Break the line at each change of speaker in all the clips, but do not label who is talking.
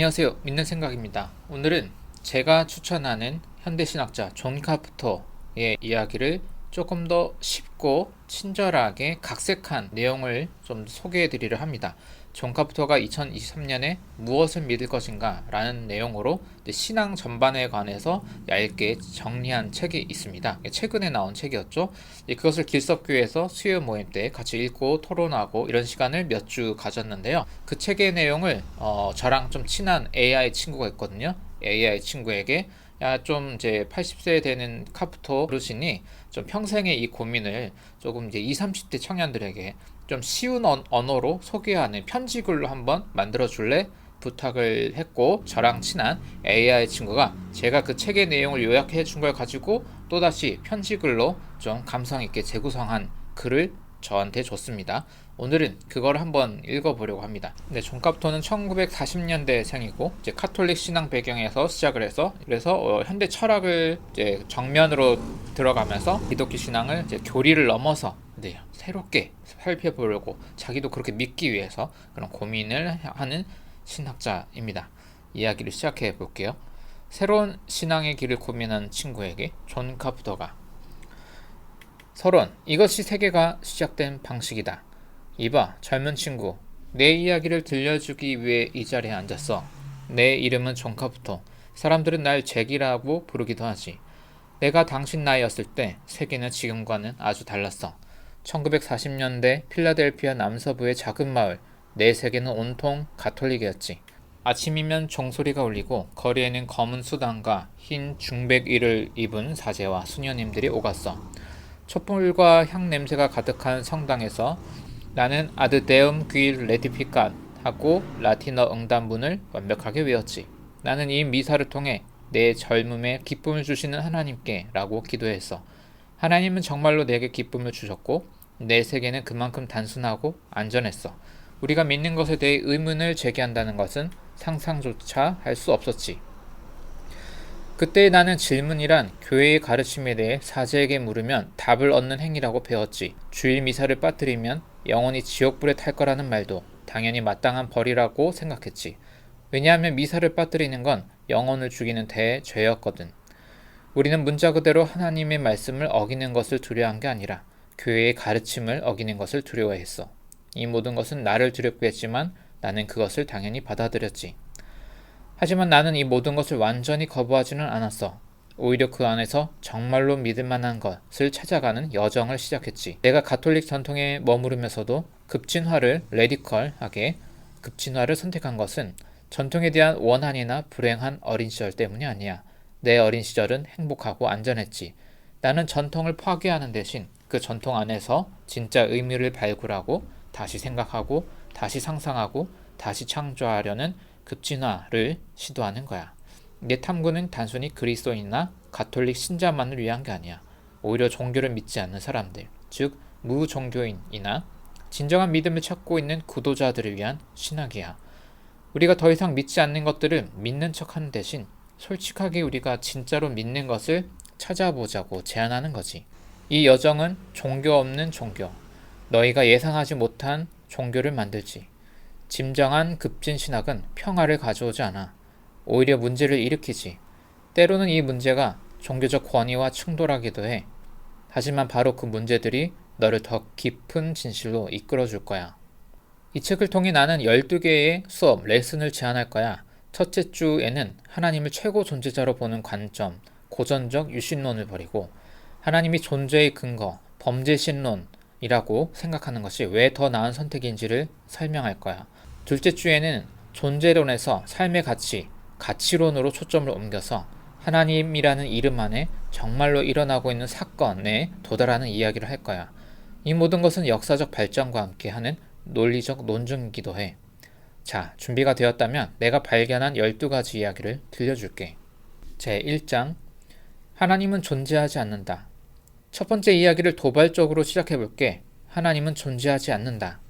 안녕하세요. 믿는 생각입니다. 오늘은 제가 추천하는 현대신학자 존 카프터의 이야기를 조금 더 쉽고 친절하게 각색한 내용을 좀 소개해 드리려 합니다. 존 카프터가 2023년에 무엇을 믿을 것인가 라는 내용으로 신앙 전반에 관해서 얇게 정리한 책이 있습니다. 최근에 나온 책이었죠. 그것을 길석교에서 수요 모임 때 같이 읽고 토론하고 이런 시간을 몇 주 가졌는데요. 그 책의 내용을 저랑 좀 친한 AI 친구가 있거든요. AI 친구에게 야, 좀 이제 80세 되는 카프토 어르신이 좀 평생의 이 고민을 조금 이제 20, 30대 청년들에게 좀 쉬운 언어로 소개하는 편지글로 한번 만들어 줄래? 부탁을 했고, 저랑 친한 AI 친구가 제가 그 책의 내용을 요약해 준 걸 가지고 또다시 편지글로 좀 감성 있게 재구성한 글을 저한테 줬습니다. 오늘은 그걸 한번 읽어보려고 합니다. 네, 존 카프터는 1940년대생이고 이제 카톨릭 신앙 배경에서 시작을 해서 그래서 현대 철학을 이제 정면으로 들어가면서 기독교 신앙을 이제 교리를 넘어서 새롭게 살펴보려고 자기도 그렇게 믿기 위해서 그런 고민을 하는 신학자입니다. 이야기를 시작해 볼게요. 새로운 신앙의 길을 고민하는 친구에게 존 카프터가 서론, 이것이 세계가 시작된 방식이다. 이봐, 젊은 친구. 내 이야기를 들려주기 위해 이 자리에 앉았어. 내 이름은 존 카프터. 사람들은 날 잭이라고 부르기도 하지. 내가 당신 나이였을 때 세계는 지금과는 아주 달랐어. 1940년대 필라델피아 남서부의 작은 마을, 내 세계는 온통 가톨릭이었지. 아침이면 종소리가 울리고 거리에는 검은 수단과 흰 중백의를 입은 사제와 수녀님들이 오갔어. 촛불과 향 냄새가 가득한 성당에서 나는 아드 데움 귀 레디피칸 하고 라틴어 응답문을 완벽하게 외웠지. 나는 이 미사를 통해 내 젊음에 기쁨을 주시는 하나님께 라고 기도했어. 하나님은 정말로 내게 기쁨을 주셨고 내 세계는 그만큼 단순하고 안전했어. 우리가 믿는 것에 대해 의문을 제기한다는 것은 상상조차 할 수 없었지. 그때 나는 질문이란 교회의 가르침에 대해 사제에게 물으면 답을 얻는 행위라고 배웠지. 주일 미사를 빠뜨리면 영원히 지옥불에 탈 거라는 말도 당연히 마땅한 벌이라고 생각했지. 왜냐하면 미사를 빠뜨리는 건 영혼을 죽이는 대죄였거든. 우리는 문자 그대로 하나님의 말씀을 어기는 것을 두려워한 게 아니라 교회의 가르침을 어기는 것을 두려워했어. 이 모든 것은 나를 두렵게 했지만 나는 그것을 당연히 받아들였지. 하지만 나는 이 모든 것을 완전히 거부하지는 않았어. 오히려 그 안에서 정말로 믿을 만한 것을 찾아가는 여정을 시작했지. 내가 가톨릭 전통에 머무르면서도 레디컬하게 급진화를 선택한 것은 전통에 대한 원한이나 불행한 어린 시절 때문이 아니야. 내 어린 시절은 행복하고 안전했지. 나는 전통을 파괴하는 대신 그 전통 안에서 진짜 의미를 발굴하고 다시 생각하고 다시 상상하고 다시 창조하려는 급진화를 시도하는 거야. 내 탐구는 단순히 그리스도인이나 가톨릭 신자만을 위한 게 아니야. 오히려 종교를 믿지 않는 사람들, 즉 무종교인이나 진정한 믿음을 찾고 있는 구도자들을 위한 신학이야. 우리가 더 이상 믿지 않는 것들을 믿는 척하는 대신 솔직하게 우리가 진짜로 믿는 것을 찾아보자고 제안하는 거지. 이 여정은 종교 없는 종교, 너희가 예상하지 못한 종교를 만들지. 진정한 급진 신학은 평화를 가져오지 않아. 오히려 문제를 일으키지. 때로는 이 문제가 종교적 권위와 충돌하기도 해. 하지만 바로 그 문제들이 너를 더 깊은 진실로 이끌어줄 거야. 이 책을 통해 나는 12개의 수업, 레슨을 제안할 거야. 첫째 주에는 하나님을 최고 존재자로 보는 관점, 고전적 유신론을 버리고 하나님이 존재의 근거, 범죄신론이라고 생각하는 것이 왜 더 나은 선택인지를 설명할 거야. 둘째 주에는 존재론에서 삶의 가치, 가치론으로 초점을 옮겨서 하나님이라는 이름 안에 정말로 일어나고 있는 사건에 도달하는 이야기를 할 거야. 이 모든 것은 역사적 발전과 함께하는 논리적 논증이기도 해. 자, 준비가 되었다면 내가 발견한 12가지 이야기를 들려줄게. 제1장, 하나님은 존재하지 않는다. 첫 번째 이야기를 도발적으로 시작해볼게. 하나님은 존재하지 않는다.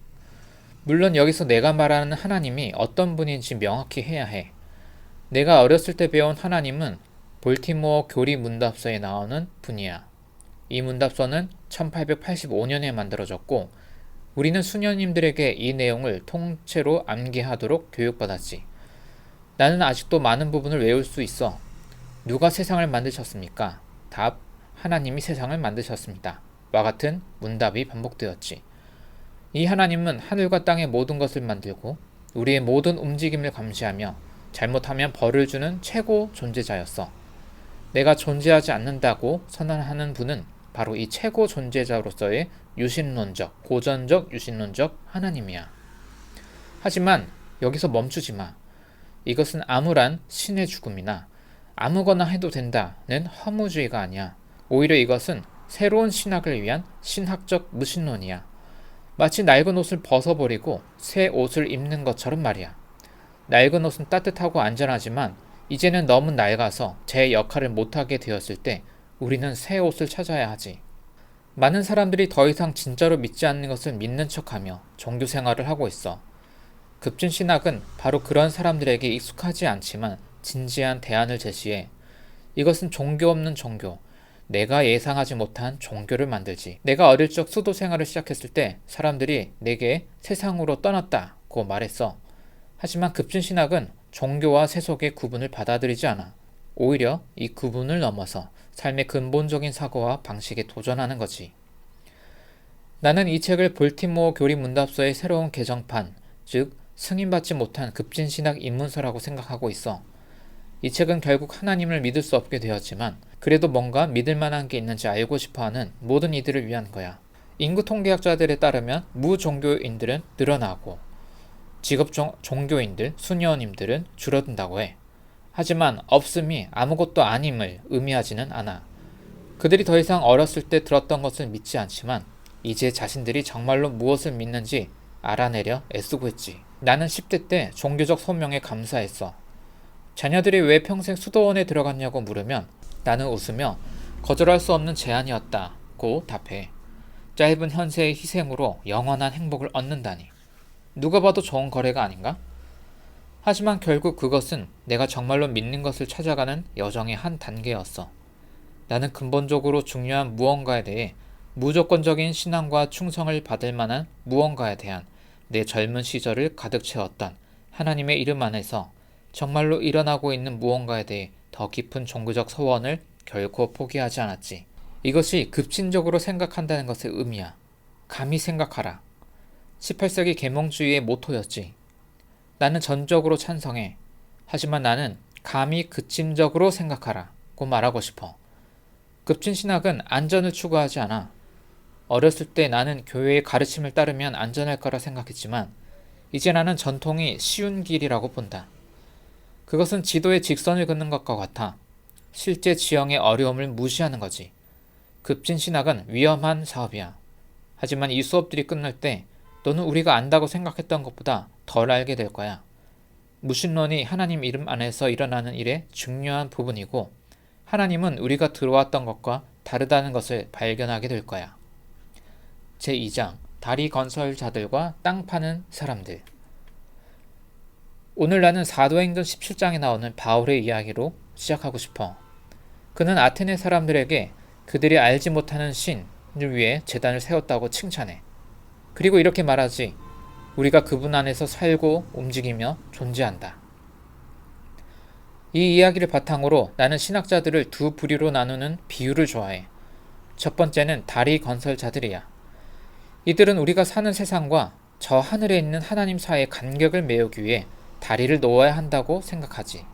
물론 여기서 내가 말하는 하나님이 어떤 분인지 명확히 해야 해. 내가 어렸을 때 배운 하나님은 볼티모어 교리 문답서에 나오는 분이야. 이 문답서는 1885년에 만들어졌고 우리는 수녀님들에게 이 내용을 통째로 암기하도록 교육받았지. 나는 아직도 많은 부분을 외울 수 있어. 누가 세상을 만드셨습니까? 답, 하나님이 세상을 만드셨습니다. 와 같은 문답이 반복되었지. 이 하나님은 하늘과 땅의 모든 것을 만들고 우리의 모든 움직임을 감시하며 잘못하면 벌을 주는 최고 존재자였어. 내가 존재하지 않는다고 선언하는 분은 바로 이 최고 존재자로서의 유신론적, 고전적 유신론적 하나님이야. 하지만 여기서 멈추지 마. 이것은 암울한 신의 죽음이나 아무거나 해도 된다는 허무주의가 아니야. 오히려 이것은 새로운 신학을 위한 신학적 무신론이야. 마치 낡은 옷을 벗어버리고 새 옷을 입는 것처럼 말이야. 낡은 옷은 따뜻하고 안전하지만 이제는 너무 낡아서 제 역할을 못하게 되었을 때 우리는 새 옷을 찾아야 하지. 많은 사람들이 더 이상 진짜로 믿지 않는 것을 믿는 척하며 종교 생활을 하고 있어. 급진신학은 바로 그런 사람들에게 익숙하지 않지만 진지한 대안을 제시해. 이것은 종교 없는 종교, 내가 예상하지 못한 종교를 만들지. 내가 어릴 적 수도 생활을 시작했을 때 사람들이 내게 세상으로 떠났다고 말했어. 하지만 급진신학은 종교와 세속의 구분을 받아들이지 않아. 오히려 이 구분을 넘어서 삶의 근본적인 사고와 방식에 도전하는 거지. 나는 이 책을 볼티모어 교리 문답서의 새로운 개정판, 즉 승인받지 못한 급진신학 입문서라고 생각하고 있어. 이 책은 결국 하나님을 믿을 수 없게 되었지만 그래도 뭔가 믿을 만한 게 있는지 알고 싶어하는 모든 이들을 위한 거야. 인구 통계학자들에 따르면 무종교인들은 늘어나고 직업 종교인들, 수녀님들은 줄어든다고 해. 하지만 없음이 아무것도 아님을 의미하지는 않아. 그들이 더 이상 어렸을 때 들었던 것을 믿지 않지만 이제 자신들이 정말로 무엇을 믿는지 알아내려 애쓰고 있지. 나는 10대 때 종교적 소명에 감사했어. 자녀들이 왜 평생 수도원에 들어갔냐고 물으면 나는 웃으며 거절할 수 없는 제안이었다고 답해. 짧은 현세의 희생으로 영원한 행복을 얻는다니. 누가 봐도 좋은 거래가 아닌가? 하지만 결국 그것은 내가 정말로 믿는 것을 찾아가는 여정의 한 단계였어. 나는 근본적으로 중요한 무언가에 대해 무조건적인 신앙과 충성을 받을 만한 무언가에 대한 내 젊은 시절을 가득 채웠던 하나님의 이름 안에서 정말로 일어나고 있는 무언가에 대해 더 깊은 종교적 소원을 결코 포기하지 않았지. 이것이 급진적으로 생각한다는 것의 의미야. 감히 생각하라. 18세기 계몽주의의 모토였지. 나는 전적으로 찬성해. 하지만 나는 감히 급진적으로 생각하라고 말하고 싶어. 급진신학은 안전을 추구하지 않아. 어렸을 때 나는 교회의 가르침을 따르면 안전할 거라 생각했지만 이제 나는 전통이 쉬운 길이라고 본다. 그것은 지도에 직선을 긋는 것과 같아. 실제 지형의 어려움을 무시하는 거지. 급진신학은 위험한 사업이야. 하지만 이 수업들이 끝날 때 너는 우리가 안다고 생각했던 것보다 덜 알게 될 거야. 무신론이 하나님 이름 안에서 일어나는 일의 중요한 부분이고 하나님은 우리가 들어왔던 것과 다르다는 것을 발견하게 될 거야. 제2장 다리 건설자들과 땅 파는 사람들. 오늘 나는 사도행전 17장에 나오는 바울의 이야기로 시작하고 싶어. 그는 아테네 사람들에게 그들이 알지 못하는 신을 위해 제단을 세웠다고 칭찬해. 그리고 이렇게 말하지. 우리가 그분 안에서 살고 움직이며 존재한다. 이 이야기를 바탕으로 나는 신학자들을 두 부류로 나누는 비유를 좋아해. 첫 번째는 다리 건설자들이야. 이들은 우리가 사는 세상과 저 하늘에 있는 하나님 사이의 간격을 메우기 위해 다리를 놓아야 한다고 생각하지.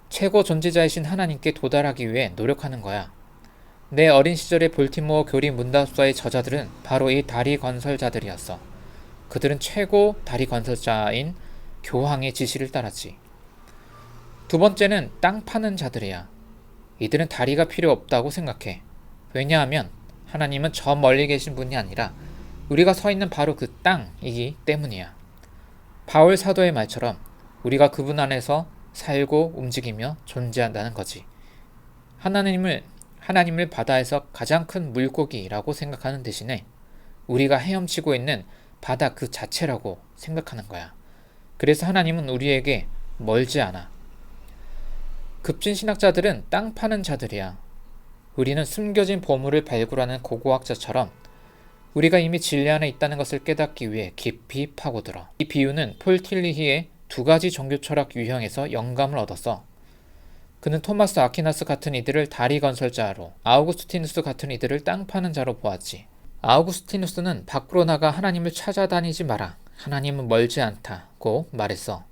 최고 존재자이신 하나님께 도달하기 위해 노력하는 거야. 내 어린 시절의 볼티모어 교리 문답서의 저자들은 바로 이 다리 건설자들이었어. 그들은 최고 다리 건설자인 교황의 지시를 따랐지. 두 번째는 땅 파는 자들이야. 이들은 다리가 필요 없다고 생각해. 왜냐하면 하나님은 저 멀리 계신 분이 아니라 우리가 서 있는 바로 그 땅이기 때문이야. 바울 사도의 말처럼 우리가 그분 안에서 살고 움직이며 존재한다는 거지. 하나님을 바다에서 가장 큰 물고기라고 생각하는 대신에 우리가 헤엄치고 있는 바다 그 자체라고 생각하는 거야. 그래서 하나님은 우리에게 멀지 않아. 급진신학자들은 땅 파는 자들이야. 우리는 숨겨진 보물을 발굴하는 고고학자처럼 우리가 이미 진리 안에 있다는 것을 깨닫기 위해 깊이 파고들어. 이 비유는 폴 틸리히의 두 가지 종교 철학 유형에서 영감을 얻었어. 그는 토마스 아퀴나스 같은 이들을 다리 건설자로, 아우구스티누스 같은 이들을 땅 파는 자로 보았지. 아우구스티누스는 밖으로 나가 하나님을 찾아다니지 마라. 하나님은 멀지 않다고 말했어.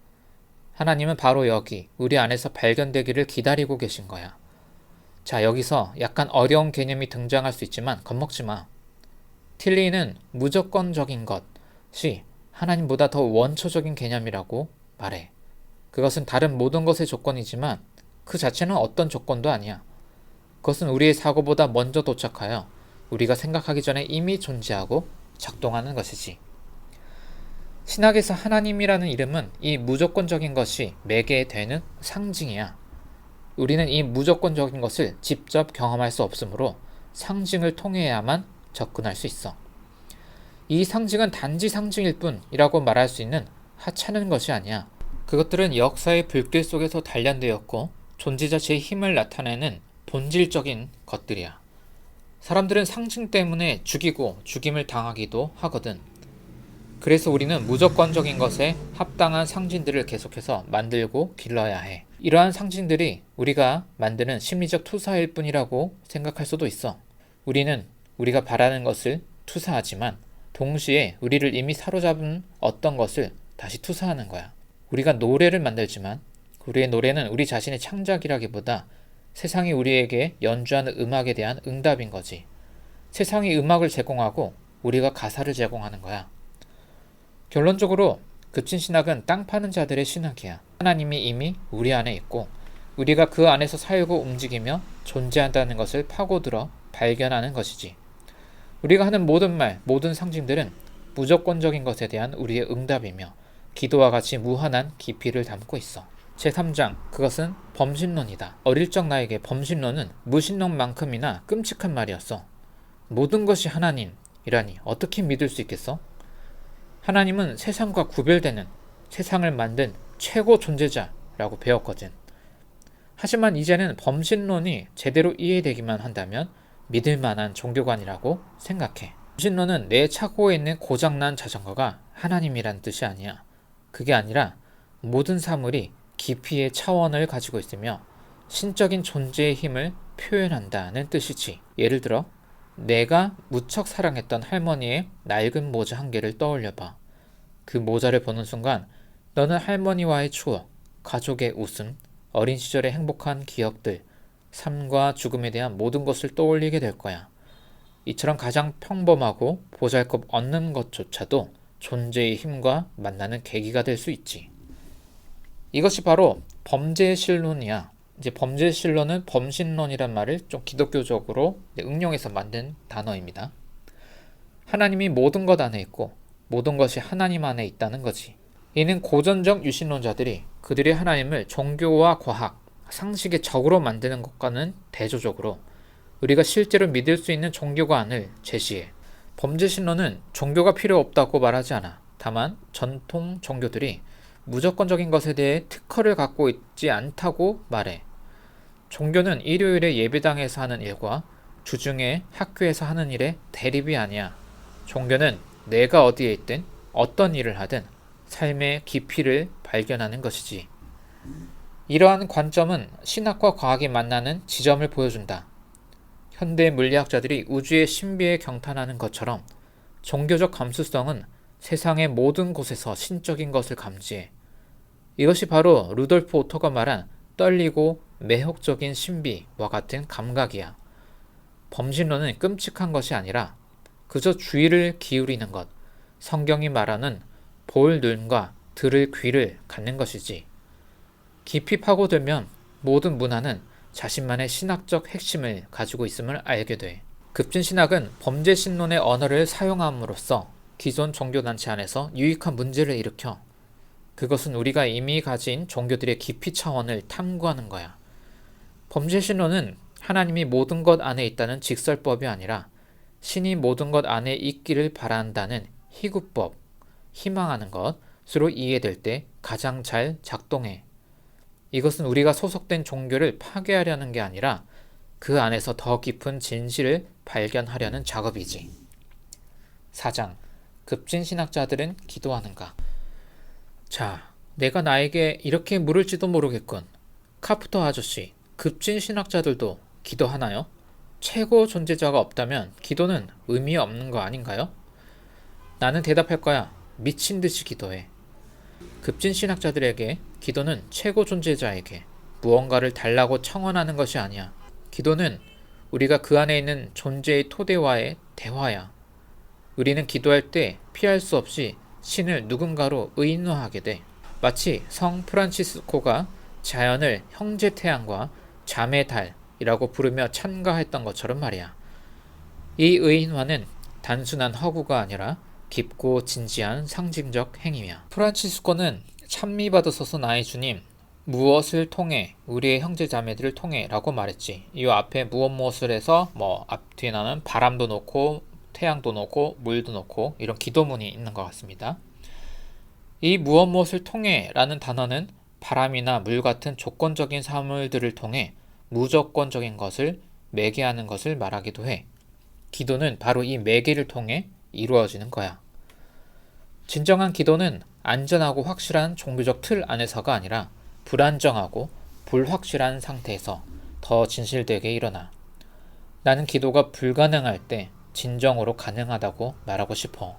하나님은 바로 여기 우리 안에서 발견되기를 기다리고 계신 거야. 자, 여기서 약간 어려운 개념이 등장할 수 있지만 겁먹지 마. 틸리는 무조건적인 것이 하나님보다 더 원초적인 개념이라고 말해. 그것은 다른 모든 것의 조건이지만 그 자체는 어떤 조건도 아니야. 그것은 우리의 사고보다 먼저 도착하여 우리가 생각하기 전에 이미 존재하고 작동하는 것이지. 신학에서 하나님이라는 이름은 이 무조건적인 것이 매개되는 상징이야. 우리는 이 무조건적인 것을 직접 경험할 수 없으므로 상징을 통해야만 접근할 수 있어. 이 상징은 단지 상징일 뿐이라고 말할 수 있는 하찮은 것이 아니야. 그것들은 역사의 불길 속에서 단련되었고 존재 자체의 힘을 나타내는 본질적인 것들이야. 사람들은 상징 때문에 죽이고 죽임을 당하기도 하거든. 그래서 우리는 무조건적인 것에 합당한 상징들을 계속해서 만들고 길러야 해. 이러한 상징들이 우리가 만드는 심리적 투사일 뿐이라고 생각할 수도 있어. 우리는 우리가 바라는 것을 투사하지만 동시에 우리를 이미 사로잡은 어떤 것을 다시 투사하는 거야. 우리가 노래를 만들지만 우리의 노래는 우리 자신의 창작이라기보다 세상이 우리에게 연주하는 음악에 대한 응답인 거지. 세상이 음악을 제공하고 우리가 가사를 제공하는 거야. 결론적으로 급진신학은 땅 파는 자들의 신학이야. 하나님이 이미 우리 안에 있고 우리가 그 안에서 살고 움직이며 존재한다는 것을 파고들어 발견하는 것이지. 우리가 하는 모든 말, 모든 상징들은 무조건적인 것에 대한 우리의 응답이며 기도와 같이 무한한 깊이를 담고 있어. 제3장, 그것은 범신론이다. 어릴 적 나에게 범신론은 무신론만큼이나 끔찍한 말이었어. 모든 것이 하나님이라니 어떻게 믿을 수 있겠어? 하나님은 세상과 구별되는, 세상을 만든 최고 존재자라고 배웠거든. 하지만 이제는 범신론이 제대로 이해되기만 한다면 믿을 만한 종교관이라고 생각해. 범신론은 내 차고에 있는 고장난 자전거가 하나님이란 뜻이 아니야. 그게 아니라 모든 사물이 깊이의 차원을 가지고 있으며 신적인 존재의 힘을 표현한다는 뜻이지. 예를 들어 내가 무척 사랑했던 할머니의 낡은 모자 한 개를 떠올려봐. 그 모자를 보는 순간 너는 할머니와의 추억, 가족의 웃음, 어린 시절의 행복한 기억들, 삶과 죽음에 대한 모든 것을 떠올리게 될 거야. 이처럼 가장 평범하고 보잘것없는 것조차도 존재의 힘과 만나는 계기가 될 수 있지. 이것이 바로 범죄의 신론이야. 이제 범죄의 신론은 범신론이란 말을 좀 기독교적으로 응용해서 만든 단어입니다. 하나님이 모든 것 안에 있고 모든 것이 하나님 안에 있다는 거지. 이는 고전적 유신론자들이 그들의 하나님을 종교와 과학, 상식의 적으로 만드는 것과는 대조적으로 우리가 실제로 믿을 수 있는 종교관을 제시해. 범죄신론은 종교가 필요 없다고 말하지 않아. 다만 전통 종교들이 무조건적인 것에 대해 특허를 갖고 있지 않다고 말해. 종교는 일요일에 예배당에서 하는 일과 주중에 학교에서 하는 일의 대립이 아니야. 종교는 내가 어디에 있든 어떤 일을 하든 삶의 깊이를 발견하는 것이지. 이러한 관점은 신학과 과학이 만나는 지점을 보여준다. 현대 물리학자들이 우주의 신비에 경탄하는 것처럼 종교적 감수성은 세상의 모든 곳에서 신적인 것을 감지해. 이것이 바로 루돌프 오토가 말한 떨리고 매혹적인 신비와 같은 감각이야. 범신론은 끔찍한 것이 아니라 그저 주의를 기울이는 것, 성경이 말하는 볼 눈과 들을 귀를 갖는 것이지. 깊이 파고들면 모든 문화는 자신만의 신학적 핵심을 가지고 있음을 알게 돼. 급진신학은 범죄신론의 언어를 사용함으로써 기존 종교단체 안에서 유익한 문제를 일으켜. 그것은 우리가 이미 가진 종교들의 깊이 차원을 탐구하는 거야. 범죄신론은 하나님이 모든 것 안에 있다는 직설법이 아니라 신이 모든 것 안에 있기를 바란다는 희구법, 희망하는 것으로 이해될 때 가장 잘 작동해. 이것은 우리가 소속된 종교를 파괴하려는 게 아니라 그 안에서 더 깊은 진실을 발견하려는 작업이지. 4장. 급진신학자들은 기도하는가? 자, 내가 나에게 이렇게 물을지도 모르겠군. 카프터 아저씨, 급진 신학자들도 기도하나요? 최고 존재자가 없다면 기도는 의미 없는 거 아닌가요? 나는 대답할 거야. 미친 듯이 기도해. 급진 신학자들에게 기도는 최고 존재자에게 무언가를 달라고 청원하는 것이 아니야. 기도는 우리가 그 안에 있는 존재의 토대와의 대화야. 우리는 기도할 때 피할 수 없이 신을 누군가로 의인화하게 돼. 마치 성 프란치스코가 자연을 형제 태양과 자매 달이라고 부르며 찬가했던 것처럼 말이야. 이 의인화는 단순한 허구가 아니라 깊고 진지한 상징적 행위야. 프란치스코는 찬미받으소서 나의 주님, 무엇을 통해 우리의 형제 자매들을 통해 라고 말했지. 이 앞에 무엇을 해서 앞뒤에 나는 바람도 놓고 태양도 놓고 물도 놓고 이런 기도문이 있는 것 같습니다. 이 무엇을 통해 라는 단어는 바람이나 물 같은 조건적인 사물들을 통해 무조건적인 것을 매개하는 것을 말하기도 해. 기도는 바로 이 매개를 통해 이루어지는 거야. 진정한 기도는 안전하고 확실한 종교적 틀 안에서가 아니라 불안정하고 불확실한 상태에서 더 진실되게 일어나. 나는 기도가 불가능할 때 진정으로 가능하다고 말하고 싶어.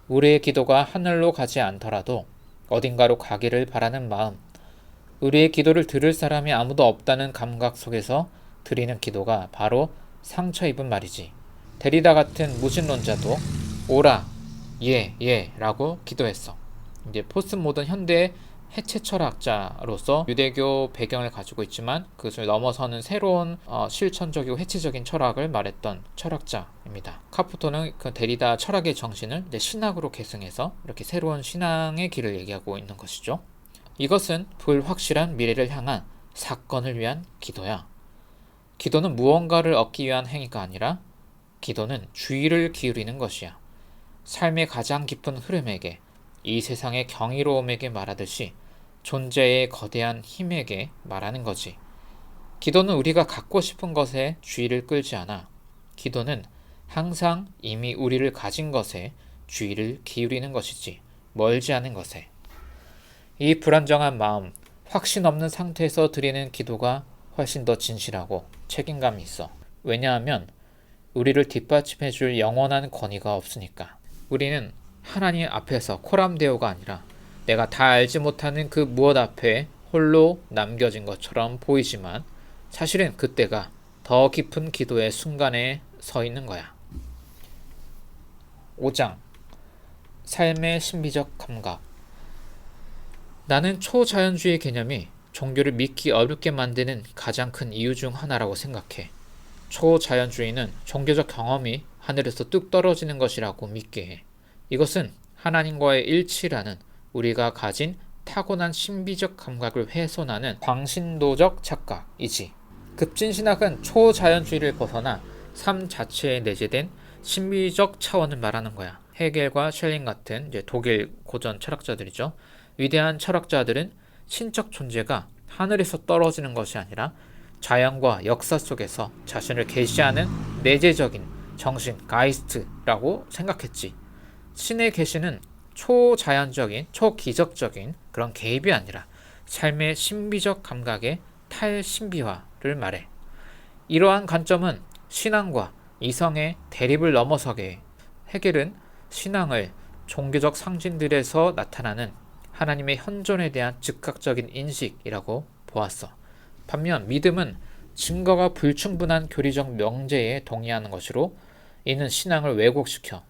우리의 기도가 하늘로 가지 않더라도 어딘가로 가기를 바라는 마음, 우리의 기도를 들을 사람이 아무도 없다는 감각 속에서 드리는 기도가 바로 상처 입은 말이지. 데리다 같은 무신론자도 오라, 예 라고 기도했어. 이제 포스트 모던 현대 해체 철학자로서 유대교 배경을 가지고 있지만 그것을 넘어서는 새로운 실천적이고 해체적인 철학을 말했던 철학자입니다. 카푸토는 그 데리다 철학의 정신을 이제 신학으로 계승해서 이렇게 새로운 신앙의 길을 얘기하고 있는 것이죠. 이것은 불확실한 미래를 향한 사건을 위한 기도야. 기도는 무언가를 얻기 위한 행위가 아니라 기도는 주의를 기울이는 것이야. 삶의 가장 깊은 흐름에게, 이 세상의 경이로움에게 말하듯이 존재의 거대한 힘에게 말하는 거지. 기도는 우리가 갖고 싶은 것에 주의를 끌지 않아. 기도는 항상 이미 우리를 가진 것에 주의를 기울이는 것이지, 멀지 않은 것에. 이 불안정한 마음, 확신 없는 상태에서 드리는 기도가 훨씬 더 진실하고 책임감이 있어. 왜냐하면 우리를 뒷받침해 줄 영원한 권위가 없으니까. 우리는 하나님 앞에서 코람데오가 아니라 내가 다 알지 못하는 그 무엇 앞에 홀로 남겨진 것처럼 보이지만 사실은 그때가 더 깊은 기도의 순간에 서 있는 거야. 5장 삶의 신비적 감각. 나는 초자연주의 개념이 종교를 믿기 어렵게 만드는 가장 큰 이유 중 하나라고 생각해. 초자연주의는 종교적 경험이 하늘에서 뚝 떨어지는 것이라고 믿게 해. 이것은 하나님과의 일치라는 우리가 가진 타고난 신비적 감각을 훼손하는 광신도적 착각이지. 급진신학은 초자연주의를 벗어나 삶 자체에 내재된 신비적 차원을 말하는 거야. 헤겔과 쉘링 같은 독일 고전 철학자들이죠. 위대한 철학자들은 신적 존재가 하늘에서 떨어지는 것이 아니라 자연과 역사 속에서 자신을 계시하는 내재적인 정신, 가이스트라고 생각했지. 신의 계시는 초자연적인, 초기적적인 그런 개입이 아니라 삶의 신비적 감각의 탈신비화를 말해. 이러한 관점은 신앙과 이성의 대립을 넘어서게 해. 헤겔은 신앙을 종교적 상징들에서 나타나는 하나님의 현존에 대한 즉각적인 인식이라고 보았어. 반면 믿음은 증거가 불충분한 교리적 명제에 동의하는 것으로 이는 신앙을 왜곡시켜.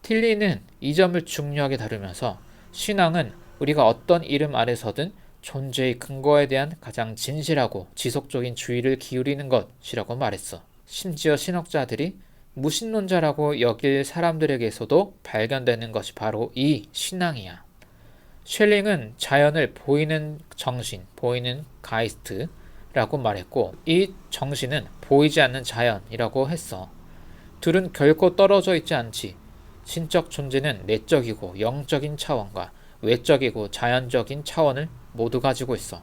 틸리는 이 점을 중요하게 다루면서 신앙은 우리가 어떤 이름 아래서든 존재의 근거에 대한 가장 진실하고 지속적인 주의를 기울이는 것이라고 말했어. 심지어 신학자들이 무신론자라고 여길 사람들에게서도 발견되는 것이 바로 이 신앙이야. 쉘링은 자연을 보이는 정신, 보이는 가이스트라고 말했고 이 정신은 보이지 않는 자연이라고 했어. 둘은 결코 떨어져 있지 않지. 신적 존재는 내적이고 영적인 차원과 외적이고 자연적인 차원을 모두 가지고 있어.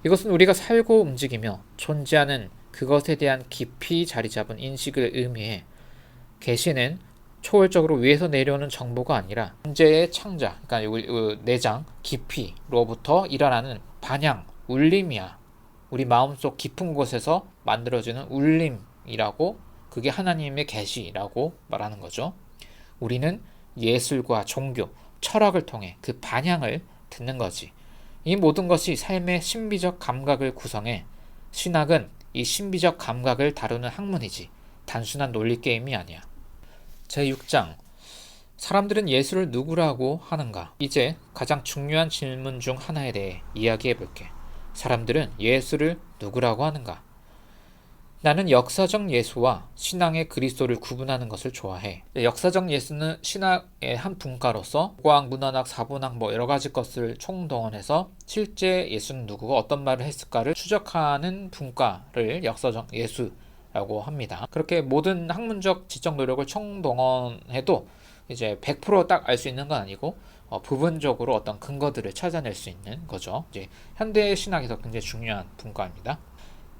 이것은 우리가 살고 움직이며 존재하는 그것에 대한 깊이 자리 잡은 인식을 의미해. 계시는 초월적으로 위에서 내려오는 정보가 아니라 문제의 창자, 그러니까 내장 깊이로부터 일어나는 반향, 울림이야. 우리 마음속 깊은 곳에서 만들어지는 울림이라고, 그게 하나님의 계시라고 말하는 거죠. 우리는 예술과 종교, 철학을 통해 그 반향을 듣는 거지. 이 모든 것이 삶의 신비적 감각을 구성해 신학은 이 신비적 감각을 다루는 학문이지 단순한 논리 게임이 아니야. 제6장, 사람들은 예수를 누구라고 하는가? 이제 가장 중요한 질문 중 하나에 대해 이야기해 볼게. 사람들은 예수를 누구라고 하는가? 나는 역사적 예수와 신앙의 그리스도를 구분하는 것을 좋아해. 역사적 예수는 신학의 한 분과로서 고고학, 문헌학, 사본학 여러 가지 것을 총동원해서 실제 예수는 누구고 어떤 말을 했을까를 추적하는 분과를 역사적 예수라고 합니다. 그렇게 모든 학문적 지적 노력을 총동원해도 이제 100% 딱 알 수 있는 건 아니고 부분적으로 어떤 근거들을 찾아낼 수 있는 거죠. 이제 현대 신학에서 굉장히 중요한 분과입니다.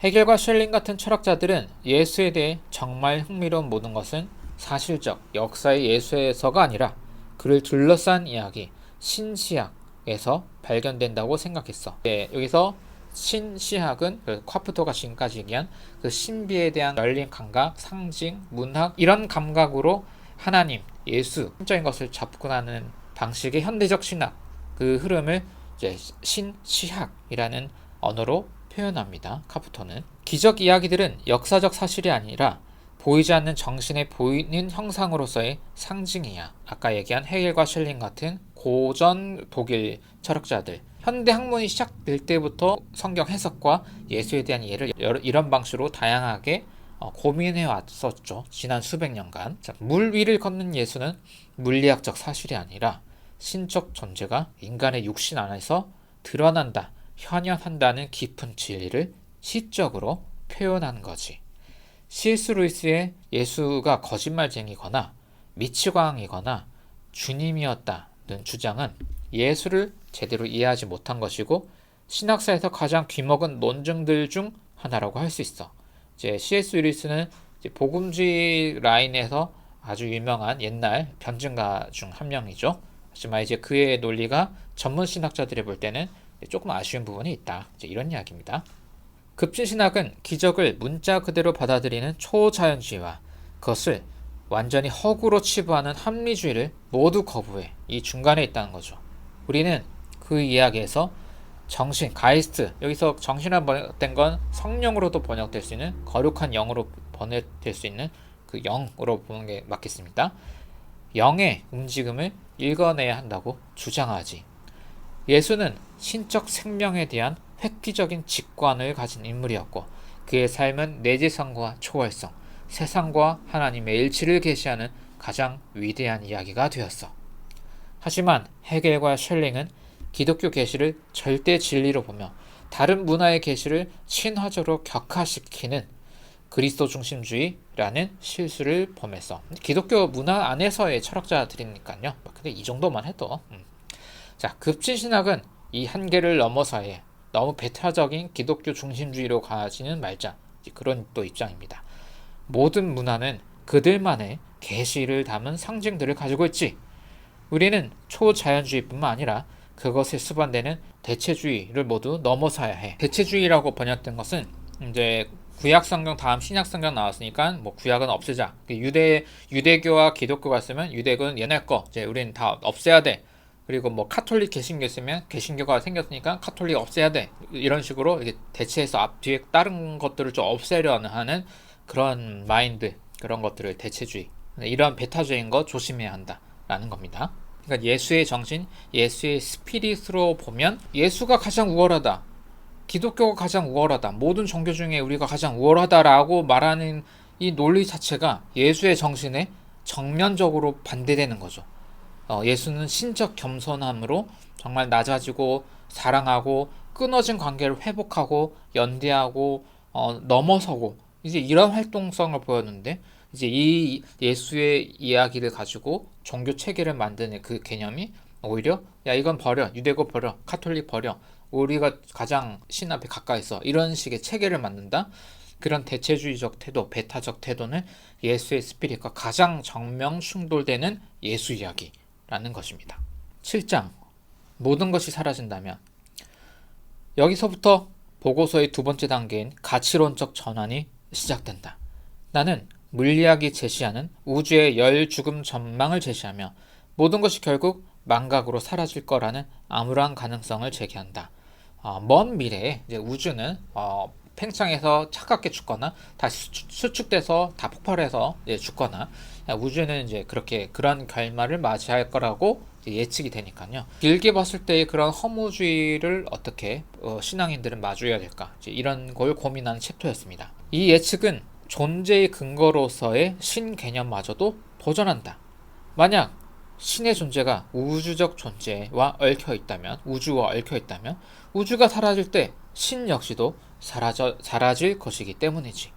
헤겔과 쉘링 같은 철학자들은 예수에 대해 정말 흥미로운 모든 것은 사실적 역사의 예수에서가 아니라 그를 둘러싼 이야기, 신시학에서 발견된다고 생각했어. 여기서 신시학은 카프토가 지금까지 얘기한 그 신비에 대한 열린 감각, 상징, 문학 이런 감각으로 하나님, 예수, 신적인 것을 접근하는 방식의 현대적 신학, 그 흐름을 이제 신시학이라는 언어로 표현합니다. 카프토는 기적 이야기들은 역사적 사실이 아니라 보이지 않는 정신에 보이는 형상으로서의 상징이야. 아까 얘기한 헤겔과 쉘링 같은 고전 독일 철학자들, 현대 학문이 시작될 때부터 성경 해석과 예수에 대한 이해를 이런 방식으로 다양하게 고민해 왔었죠. 지난 수백 년간. 물 위를 걷는 예수는 물리학적 사실이 아니라 신적 존재가 인간의 육신 안에서 드러난다, 현현한다는 깊은 진리를 시적으로 표현한 거지. C.S. 루이스의 예수가 거짓말쟁이거나 미치광이거나 주님이었다는 주장은 예수를 제대로 이해하지 못한 것이고 신학사에서 가장 귀먹은 논증들 중 하나라고 할 수 있어. 이제 C.S. 루이스는 복음주의 라인에서 아주 유명한 옛날 변증가 중 한 명이죠. 하지만 이제 그의 논리가 전문 신학자들이 볼 때는 조금 아쉬운 부분이 있다. 이제 이런 이야기입니다. 급진신학은 기적을 문자 그대로 받아들이는 초자연주의와 그것을 완전히 허구로 치부하는 합리주의를 모두 거부해 이 중간에 있다는 거죠. 우리는 그 이야기에서 정신, 가이스트, 여기서 정신으로 번역된 건 성령으로도 번역될 수 있는 거룩한 영으로 번역될 수 있는 그 영으로 보는 게 맞겠습니다. 영의 움직임을 읽어내야 한다고 주장하지. 예수는 신적 생명에 대한 획기적인 직관을 가진 인물이었고 그의 삶은 내재성과 초월성, 세상과 하나님의 일치를 계시하는 가장 위대한 이야기가 되었어. 하지만 헤겔과 쉘링은 기독교 계시를 절대 진리로 보며 다른 문화의 계시를 친화적으로 격화시키는 그리스도 중심주의라는 실수를 범했어. 기독교 문화 안에서의 철학자들이니까요. 근데 이 정도만 해도 자, 급진신학은 이 한계를 넘어서야 너무 배타적인 기독교 중심주의로 가지는 말자. 그런 또 입장입니다. 모든 문화는 그들만의 계시를 담은 상징들을 가지고 있지. 우리는 초자연주의뿐만 아니라 그것에 수반되는 대체주의를 모두 넘어서야 해. 대체주의라고 번역된 것은 이제 구약 성경 다음 신약 성경 나왔으니까 구약은 없애자. 유대교와 기독교가 있으면 유대교는 옛날 거 이제 우리는 다 없애야 돼. 그리고 카톨릭 개신교 있으면 개신교가 생겼으니까 카톨릭 없애야 돼. 이런 식으로 이렇게 대체해서 앞 뒤에 다른 것들을 좀 없애려는 하는 그런 마인드, 그런 것들을 대체주의. 이런 배타적인 거 조심해야 한다라는 겁니다. 그러니까 예수의 정신, 예수의 스피릿으로 보면 예수가 가장 우월하다. 기독교가 가장 우월하다. 모든 종교 중에 우리가 가장 우월하다라고 말하는 이 논리 자체가 예수의 정신에 정면적으로 반대되는 거죠. 예수는 신적 겸손함으로 정말 낮아지고 사랑하고 끊어진 관계를 회복하고 연대하고 넘어서고 이제 이런 활동성을 보였는데 이제 이 예수의 이야기를 가지고 종교 체계를 만드는 그 개념이 오히려 야 이건 버려, 유대교 버려, 카톨릭 버려, 우리가 가장 신 앞에 가까이 있어, 이런 식의 체계를 만든다. 그런 대체주의적 태도, 배타적 태도는 예수의 스피릿과 가장 정면 충돌되는 예수 이야기라는 것입니다. 7장 모든 것이 사라진다면, 여기서부터 보고서의 두 번째 단계인 가치론적 전환이 시작된다. 나는 물리학이 제시하는 우주의 열 죽음 전망을 제시하며 모든 것이 결국 망각으로 사라질 거라는 암울한 가능성을 제기한다. 먼 미래에 이제 우주는 팽창해서 차갑게 죽거나 다시 수축돼서 다 폭발해서 죽거나, 우주는 이제 그런 결말을 맞이할 거라고 예측이 되니까요. 길게 봤을 때의 그런 허무주의를 어떻게 신앙인들은 마주해야 될까, 이런 걸 고민하는 챕터였습니다. 이 예측은 존재의 근거로서의 신 개념마저도 도전한다. 만약 신의 존재가 우주적 존재와 얽혀 있다면, 우주와 얽혀 있다면 우주가 사라질 때 신 역시도 사라질 것이기 때문이지.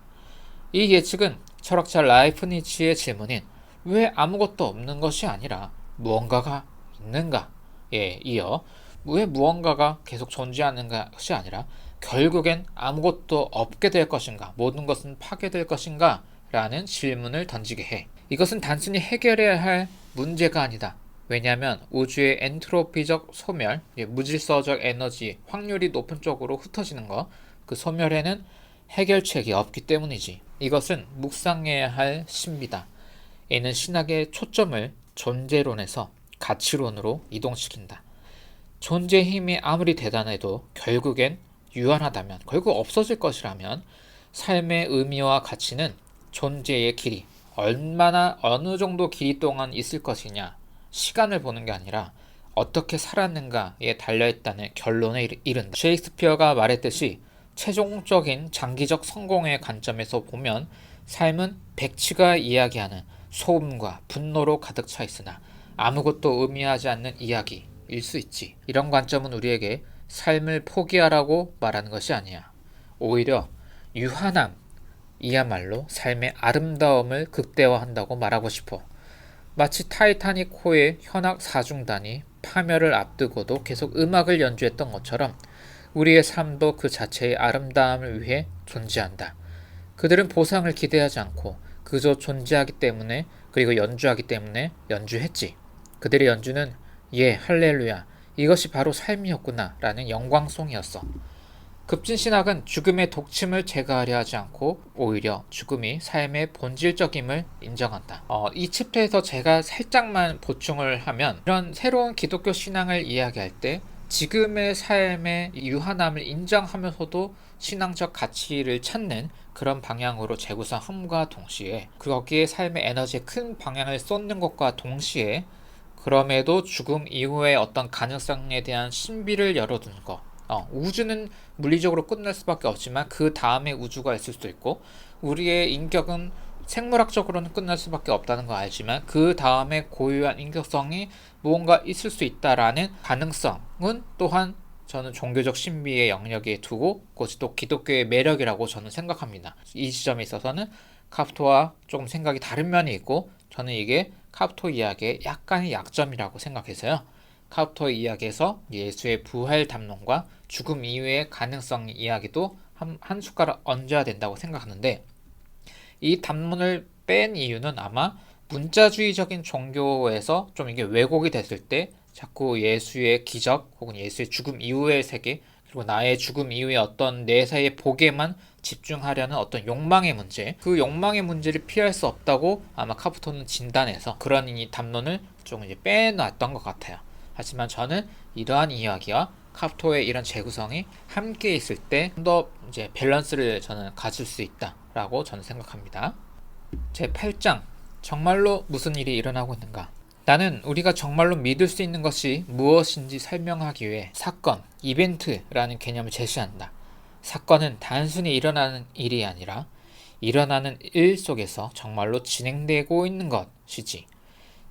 이 예측은 철학자 라이프니츠의 질문인 왜 아무것도 없는 것이 아니라 무언가가 있는가에 이어 왜 무언가가 계속 존재하는 것이 아니라 결국엔 아무것도 없게 될 것인가, 모든 것은 파괴될 것인가 라는 질문을 던지게 해. 이것은 단순히 해결해야 할 문제가 아니다. 왜냐하면 우주의 엔트로피적 소멸, 무질서적 에너지, 확률이 높은 쪽으로 흩어지는 것, 그 소멸에는 해결책이 없기 때문이지. 이것은 묵상해야 할 신비다. 이는 신학의 초점을 존재론에서 가치론으로 이동시킨다. 존재의 힘이 아무리 대단해도 결국엔 유한하다면, 결국 없어질 것이라면 삶의 의미와 가치는 존재의 길이, 어느 정도 길이 동안 있을 것이냐, 시간을 보는 게 아니라 어떻게 살았는가에 달려있다는 결론에 이른다. 셰익스피어가 말했듯이 최종적인 장기적 성공의 관점에서 보면 삶은 백치가 이야기하는 소음과 분노로 가득 차 있으나 아무것도 의미하지 않는 이야기일 수 있지. 이런 관점은 우리에게 삶을 포기하라고 말하는 것이 아니야. 오히려 유한함, 이야말로 삶의 아름다움을 극대화한다고 말하고 싶어. 마치 타이타닉호의 현악 사중단이 파멸을 앞두고도 계속 음악을 연주했던 것처럼 우리의 삶도 그 자체의 아름다움을 위해 존재한다. 그들은 보상을 기대하지 않고 그저 존재하기 때문에, 그리고 연주하기 때문에 연주했지. 그들의 연주는 할렐루야, 이것이 바로 삶이었구나 라는 영광송이었어. 급진신학은 죽음의 독침을 제거하려 하지 않고 오히려 죽음이 삶의 본질적임을 인정한다. 이 챕터에서 제가 살짝만 보충을 하면, 이런 새로운 기독교 신앙을 이야기할 때 지금의 삶의 유한함을 인정하면서도 신앙적 가치를 찾는 그런 방향으로 재구성함과 동시에, 거기에 삶의 에너지에 큰 방향을 쏟는 것과 동시에 그럼에도 죽음 이후의 어떤 가능성에 대한 신비를 열어두는 것. 우주는 물리적으로 끝날 수밖에 없지만 그 다음에 우주가 있을 수도 있고, 우리의 인격은 생물학적으로는 끝날 수밖에 없다는 거 알지만 그 다음에 고유한 인격성이 무언가 있을 수 있다라는 가능성은 또한 저는 종교적 신비의 영역에 두고, 그것이 또 기독교의 매력이라고 저는 생각합니다. 이 지점에 있어서는 카프토와 조금 생각이 다른 면이 있고, 저는 이게 카프토 이야기의 약간의 약점이라고 생각해서요. 카프토 이야기에서 예수의 부활 담론과 죽음 이후의 가능성 이야기도 한 숟가락 얹어야 된다고 생각하는데, 이 담론을 뺀 이유는 아마 문자주의적인 종교에서 좀 이게 왜곡이 됐을 때 자꾸 예수의 기적 혹은 예수의 죽음 이후의 세계, 그리고 나의 죽음 이후의 어떤 내세의 복에만 집중하려는 어떤 욕망의 문제, 그 욕망의 문제를 피할 수 없다고 아마 카프토는 진단해서 그런 이 담론을 좀 이제 빼놨던 것 같아요. 하지만 저는 이러한 이야기와 카프토의 이런 재구성이 함께 있을 때 좀 더 이제 밸런스를 저는 가질 수 있다라고 저는 생각합니다. 제 8장, 정말로 무슨 일이 일어나고 있는가? 나는 우리가 정말로 믿을 수 있는 것이 무엇인지 설명하기 위해 사건, 이벤트라는 개념을 제시한다. 사건은 단순히 일어나는 일이 아니라 일어나는 일 속에서 정말로 진행되고 있는 것이지.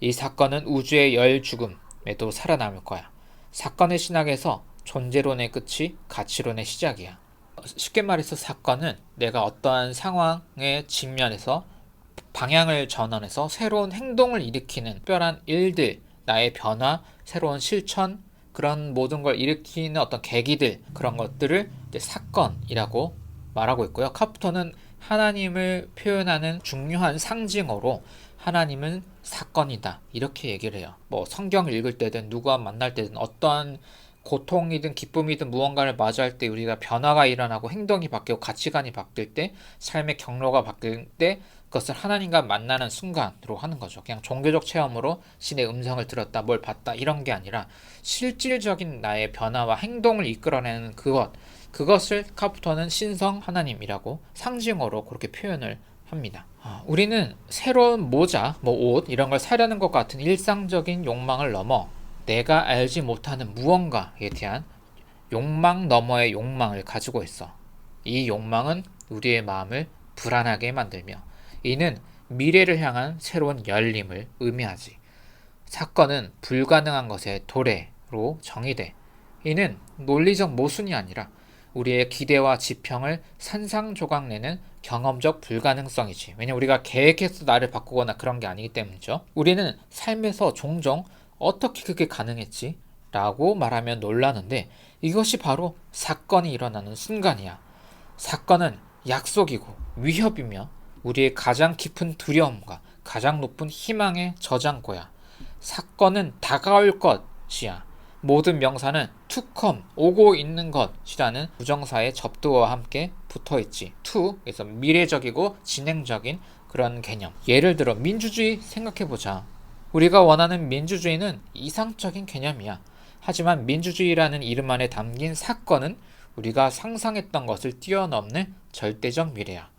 이 사건은 우주의 열 죽음에도 살아남을 거야. 사건의 신학에서 존재론의 끝이 가치론의 시작이야. 쉽게 말해서 사건은 내가 어떠한 상황에 직면해서 방향을 전환해서 새로운 행동을 일으키는 특별한 일들, 나의 변화, 새로운 실천, 그런 모든 걸 일으키는 어떤 계기들, 그런 것들을 이제 사건이라고 말하고 있고요. 카프토는 하나님을 표현하는 중요한 상징어로 하나님은 사건이다 이렇게 얘기를 해요. 뭐 성경을 읽을 때든 누구와 만날 때든 어떠한 고통이든 기쁨이든 무언가를 마주할 때 우리가 변화가 일어나고 행동이 바뀌고 가치관이 바뀔 때 삶의 경로가 바뀔 때 그것을 하나님과 만나는 순간으로 하는 거죠. 그냥 종교적 체험으로 신의 음성을 들었다 뭘 봤다 이런 게 아니라 실질적인 나의 변화와 행동을 이끌어내는 그것을 카프터는 신성 하나님이라고 상징어로 그렇게 표현을 합니다. 우리는 새로운 모자, 옷 이런 걸 사려는 것 같은 일상적인 욕망을 넘어 내가 알지 못하는 무언가에 대한 욕망 너머의 욕망을 가지고 있어. 이 욕망은 우리의 마음을 불안하게 만들며 이는 미래를 향한 새로운 열림을 의미하지. 사건은 불가능한 것의 도래로 정의돼. 이는 논리적 모순이 아니라 우리의 기대와 지평을 산상조각내는 경험적 불가능성이지. 왜냐면 우리가 계획해서 나를 바꾸거나 그런 게 아니기 때문이죠. 우리는 삶에서 종종 어떻게 그게 가능했지? 라고 말하면 놀라는데 이것이 바로 사건이 일어나는 순간이야. 사건은 약속이고 위협이며 우리의 가장 깊은 두려움과 가장 높은 희망의 저장고야. 사건은 다가올 것이야. 모든 명사는 to come, 오고 있는 것이라는 부정사의 접두어와 함께 붙어있지. to, 그래서 미래적이고 진행적인 그런 개념. 예를 들어 민주주의 생각해보자. 우리가 원하는 민주주의는 이상적인 개념이야. 하지만 민주주의라는 이름 안에 담긴 사건은 우리가 상상했던 것을 뛰어넘는 절대적 미래야.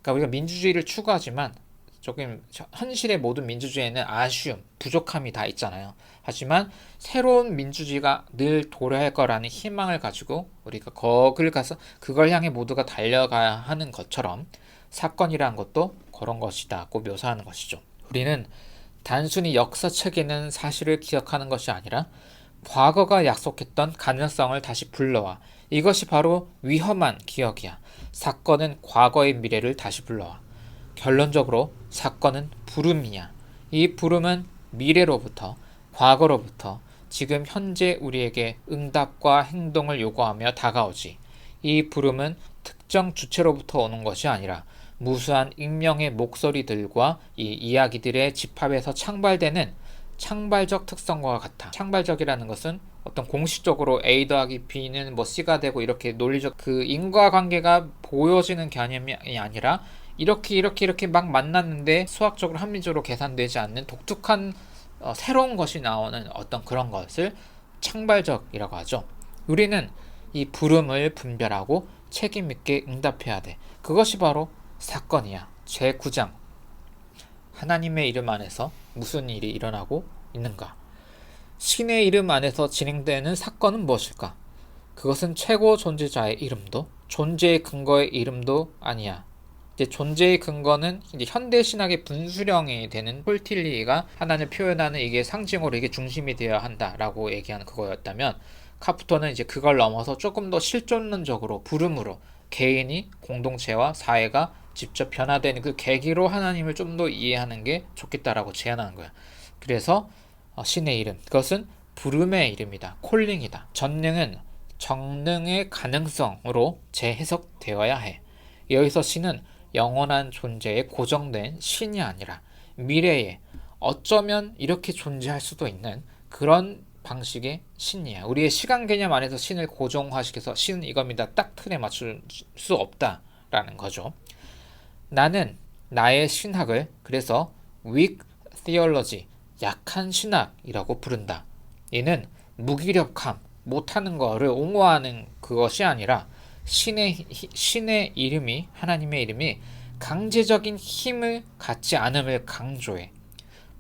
그러니까 우리가 민주주의를 추구하지만 조금 현실의 모든 민주주의에는 아쉬움, 부족함이 다 있잖아요. 하지만 새로운 민주주의가 늘 도래할 거라는 희망을 가지고 우리가 거길 가서 그걸 향해 모두가 달려가야 하는 것처럼 사건이라는 것도 그런 것이다고 묘사하는 것이죠. 우리는 단순히 역사책에는 사실을 기억하는 것이 아니라 과거가 약속했던 가능성을 다시 불러와. 이것이 바로 위험한 기억이야. 사건은 과거의 미래를 다시 불러와. 결론적으로 사건은 부름이야. 이 부름은 미래로부터, 과거로부터 지금 현재 우리에게 응답과 행동을 요구하며 다가오지. 이 부름은 특정 주체로부터 오는 것이 아니라 무수한 익명의 목소리들과 이 이야기들의 집합에서 창발되는 창발적 특성과 같아. 창발적이라는 것은 어떤 공식적으로 A 더하기 B는 C가 되고 이렇게 논리적 그 인과관계가 보여지는 개념이 아니라 이렇게 막 만났는데 수학적으로 합리적으로 계산되지 않는 독특한 새로운 것이 나오는 어떤 그런 것을 창발적이라고 하죠. 우리는 이 부름을 분별하고 책임 있게 응답해야 돼. 그것이 바로 사건이야. 제9장. 하나님의 이름 안에서 무슨 일이 일어나고 있는가? 신의 이름 안에서 진행되는 사건은 무엇일까? 그것은 최고 존재자의 이름도 존재의 근거의 이름도 아니야. 이제 존재의 근거는 이제 현대 신학의 분수령이 되는 폴틸리가 하나님을 표현하는 이게 상징으로 이게 중심이 되어야 한다라고 얘기하는 그거였다면 카프터는 이제 그걸 넘어서 조금 더 실존론적으로 부름으로 개인이 공동체와 사회가 직접 변화되는 그 계기로 하나님을 좀 더 이해하는 게 좋겠다라고 제안하는 거야. 그래서 신의 이름, 그것은 부름의 이름이다. 콜링이다. 전능은 정능의 가능성으로 재해석되어야 해. 여기서 신은 영원한 존재에 고정된 신이 아니라 미래에 어쩌면 이렇게 존재할 수도 있는 그런 방식의 신이야. 우리의 시간 개념 안에서 신을 고정화시켜서 신은 이겁니다. 딱 틀에 맞출 수 없다라는 거죠. 나는 나의 신학을 그래서 weak theology, 약한 신학이라고 부른다. 이는 무기력함, 못하는 거를 옹호하는 그것이 아니라 신의 이름이, 하나님의 이름이 강제적인 힘을 갖지 않음을 강조해.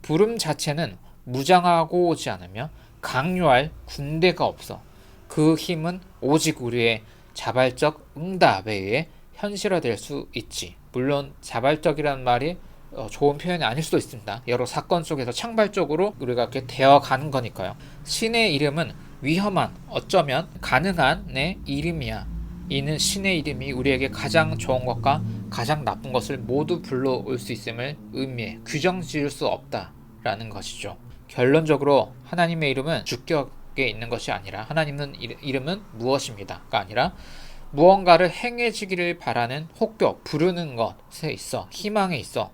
부름 자체는 무장하고 오지 않으며 강요할 군대가 없어. 그 힘은 오직 우리의 자발적 응답에 의해 현실화될 수 있지. 물론 자발적이라는 말이 좋은 표현이 아닐 수도 있습니다. 여러 사건 속에서 창발적으로 우리가 이렇게 되어가는 거니까요. 신의 이름은 위험한, 어쩌면 가능한 내 이름이야. 이는 신의 이름이 우리에게 가장 좋은 것과 가장 나쁜 것을 모두 불러올 수 있음을 의미해. 규정 지을 수 없다라는 것이죠. 결론적으로 하나님의 이름은 주격에 있는 것이 아니라 하나님은 이름은 무엇입니다가 아니라 무언가를 행해지기를 바라는 혹교, 부르는 것에 있어. 희망에 있어.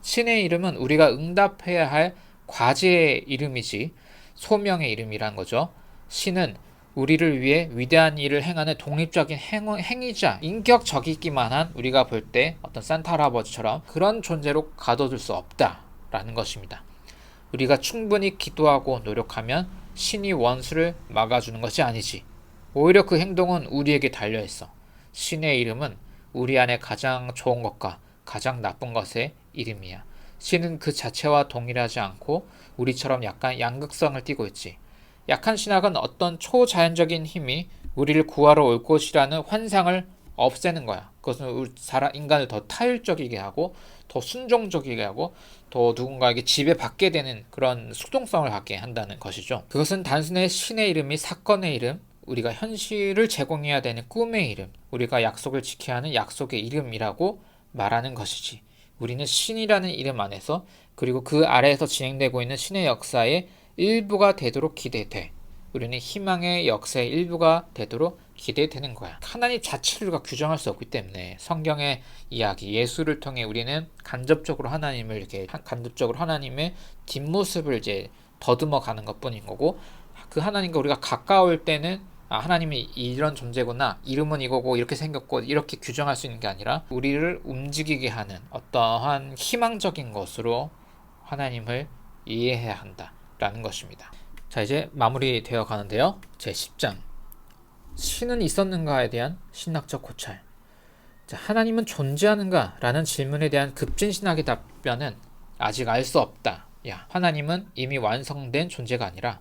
신의 이름은 우리가 응답해야 할 과제의 이름이지 소명의 이름이란 거죠. 신은 우리를 위해 위대한 일을 행하는 독립적인 행위자, 인격적이기만 한 우리가 볼 때 어떤 산타 할아버지처럼 그런 존재로 가둬둘 수 없다라는 것입니다. 우리가 충분히 기도하고 노력하면 신이 원수를 막아주는 것이 아니지. 오히려 그 행동은 우리에게 달려있어. 신의 이름은 우리 안에 가장 좋은 것과 가장 나쁜 것의 이름이야. 신은 그 자체와 동일하지 않고 우리처럼 약간 양극성을 띠고 있지. 약한 신학은 어떤 초자연적인 힘이 우리를 구하러 올 것이라는 환상을 없애는 거야. 그것은 인간을 더 타율적이게 하고 더 순종적이게 하고 더 누군가에게 지배받게 되는 그런 수동성을 갖게 한다는 것이죠. 그것은 단순히 신의 이름이 사건의 이름, 우리가 현실을 제공해야 되는 꿈의 이름, 우리가 약속을 지켜야 하는 약속의 이름이라고 말하는 것이지. 우리는 신이라는 이름 안에서 그리고 그 아래에서 진행되고 있는 신의 역사의 일부가 되도록 기대돼. 우리는 희망의 역사의 일부가 되도록 기대되는 거야. 하나님 자체를 우리가 규정할 수 없기 때문에 성경의 이야기, 예수를 통해 우리는 간접적으로 하나님을 이렇게 간접적으로 하나님의 뒷모습을 이제 더듬어 가는 것뿐인 거고, 그 하나님과 우리가 가까울 때는 하나님이 이런 존재구나, 이름은 이거고 이렇게 생겼고 이렇게 규정할 수 있는 게 아니라 우리를 움직이게 하는 어떠한 희망적인 것으로 하나님을 이해해야 한다라는 것입니다. 자, 이제 마무리되어 가는데요. 제 10장 신은 있었는가에 대한 신학적 고찰. 자, 하나님은 존재하는가? 라는 질문에 대한 급진신학의 답변은 아직 알 수 없다. 하나님은 이미 완성된 존재가 아니라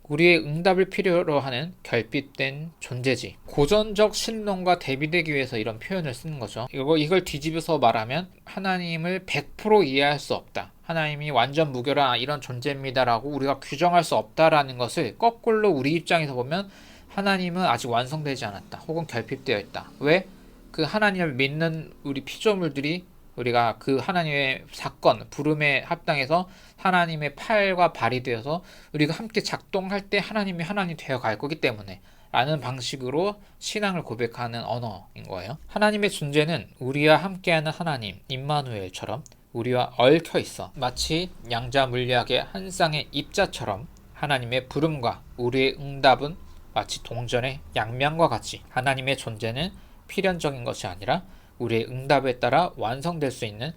우리의 응답을 필요로 하는 결핍된 존재지. 고전적 신론과 대비되기 위해서 이런 표현을 쓰는 거죠. 이걸 뒤집어서 말하면 하나님을 100% 이해할 수 없다. 하나님이 완전 무결한 이런 존재입니다라고 우리가 규정할 수 없다라는 것을 거꾸로 우리 입장에서 보면 하나님은 아직 완성되지 않았다. 혹은 결핍되어 있다. 왜? 그 하나님을 믿는 우리 피조물들이 우리가 그 하나님의 사건, 부름에 합당해서 하나님의 팔과 발이 되어서 우리가 함께 작동할 때 하나님이 하나님 되어 갈 거기 때문에 라는 방식으로 신앙을 고백하는 언어인 거예요. 하나님의 존재는 우리와 함께하는 하나님, 임마누엘처럼 우리와 얽혀 있어. 마치 양자 물리학의 한 쌍의 입자처럼 하나님의 부름과 우리의 응답은 마치 동전의 양면과 같이 하나님의 존재는 필연적인 것이 아니라 우리의 응답에 따라 완성될 수 있는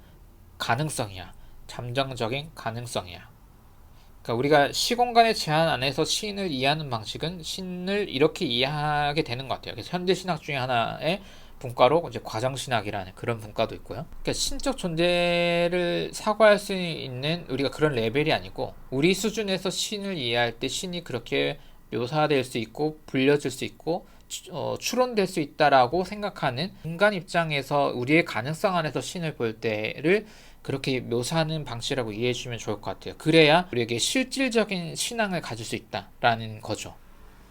가능성이야. 잠정적인 가능성이야. 그러니까 우리가 시공간의 제한 안에서 신을 이해하는 방식은 신을 이렇게 이해하게 되는 것 같아요. 그래서 현대 신학 중에 하나의 분과로 이제 과정신학이라는 그런 분과도 있고요. 그러니까 신적 존재를 사고할 수 있는 우리가 그런 레벨이 아니고 우리 수준에서 신을 이해할 때 신이 그렇게 묘사될 수 있고 불려질 수 있고 추론될 수 있다라고 생각하는 인간 입장에서 우리의 가능성 안에서 신을 볼 때를 그렇게 묘사하는 방식이라고 이해해 주면 좋을 것 같아요. 그래야 우리에게 실질적인 신앙을 가질 수 있다라는 거죠.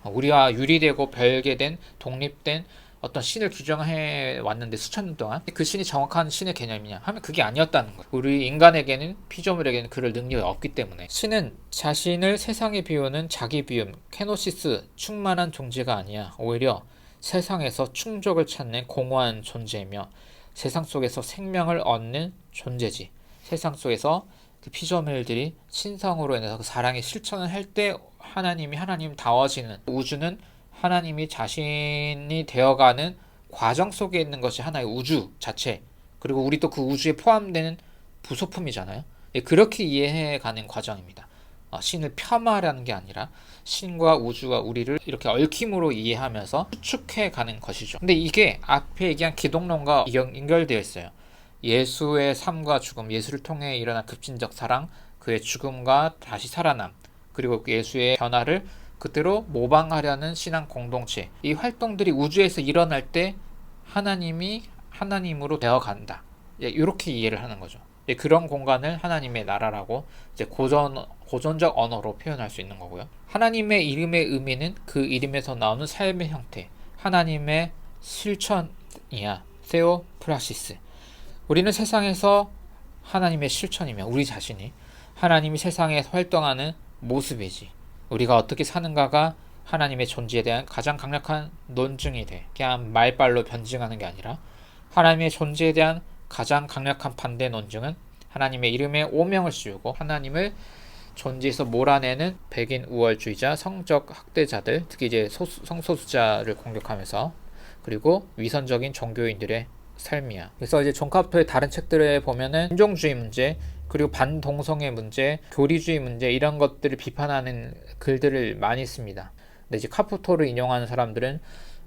우리와 유리되고 별개된 독립된 어떤 신을 규정해 왔는데 수천 년 동안 그 신이 정확한 신의 개념이냐 하면 그게 아니었다는 거예요. 우리 인간에게는 피조물에게는 그럴 능력이 없기 때문에 신은 자신을 세상에 비우는 자기 비움, 케노시스, 충만한 존재가 아니야. 오히려 세상에서 충족을 찾는 공허한 존재이며 세상 속에서 생명을 얻는 존재지. 세상 속에서 그 피조물들이 신성으로 인해서 그 사랑의 실천을 할 때 하나님다워지는 우주는 하나님이 자신이 되어가는 과정 속에 있는 것이 하나의 우주 자체, 그리고 우리 또 그 우주에 포함되는 부속품이잖아요. 그렇게 이해해가는 과정입니다. 신을 폄하하라는 게 아니라 신과 우주와 우리를 이렇게 얽힘으로 이해하면서 추측해가는 것이죠. 근데 이게 앞에 얘기한 기독론과 연결되어 있어요. 예수의 삶과 죽음, 예수를 통해 일어난 급진적 사랑, 그의 죽음과 다시 살아남, 그리고 예수의 변화를 그대로 모방하려는 신앙 공동체, 이 활동들이 우주에서 일어날 때 하나님이 하나님으로 되어간다. 이렇게 이해를 하는 거죠. 그런 공간을 하나님의 나라라고 이제 고전적 언어로 표현할 수 있는 거고요. 하나님의 이름의 의미는 그 이름에서 나오는 삶의 형태, 하나님의 실천이야. 세오프라시스. 우리는 세상에서 하나님의 실천이며 우리 자신이 하나님이 세상에 활동하는 모습이지. 우리가 어떻게 사는가가 하나님의 존재에 대한 가장 강력한 논증이 돼. 그냥 말발로 변증하는 게 아니라 하나님의 존재에 대한 가장 강력한 반대 논증은 하나님의 이름에 오명을 씌우고 하나님을 존재에서 몰아내는 백인 우월주의자, 성적 학대자들, 특히 이제 성소수자를 공격하면서, 그리고 위선적인 종교인들의 삶이야. 그래서 이제 존 카프터의 다른 책들에 보면은 인종주의 문제, 그리고 반동성애 문제, 교리주의 문제 이런 것들을 비판하는 글들을 많이 씁니다. 근데 이제 카프터를 인용하는 사람들은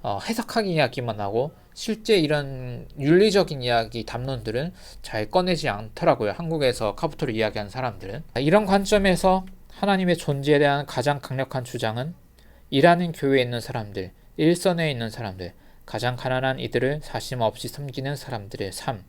해석하기 이야기만 하고 실제 이런 윤리적인 이야기 담론들은 잘 꺼내지 않더라고요. 한국에서 카프터를 이야기하는 사람들은. 이런 관점에서 하나님의 존재에 대한 가장 강력한 주장은 일하는 교회에 있는 사람들, 일선에 있는 사람들, 가장 가난한 이들을 사심 없이 섬기는 사람들의 삶,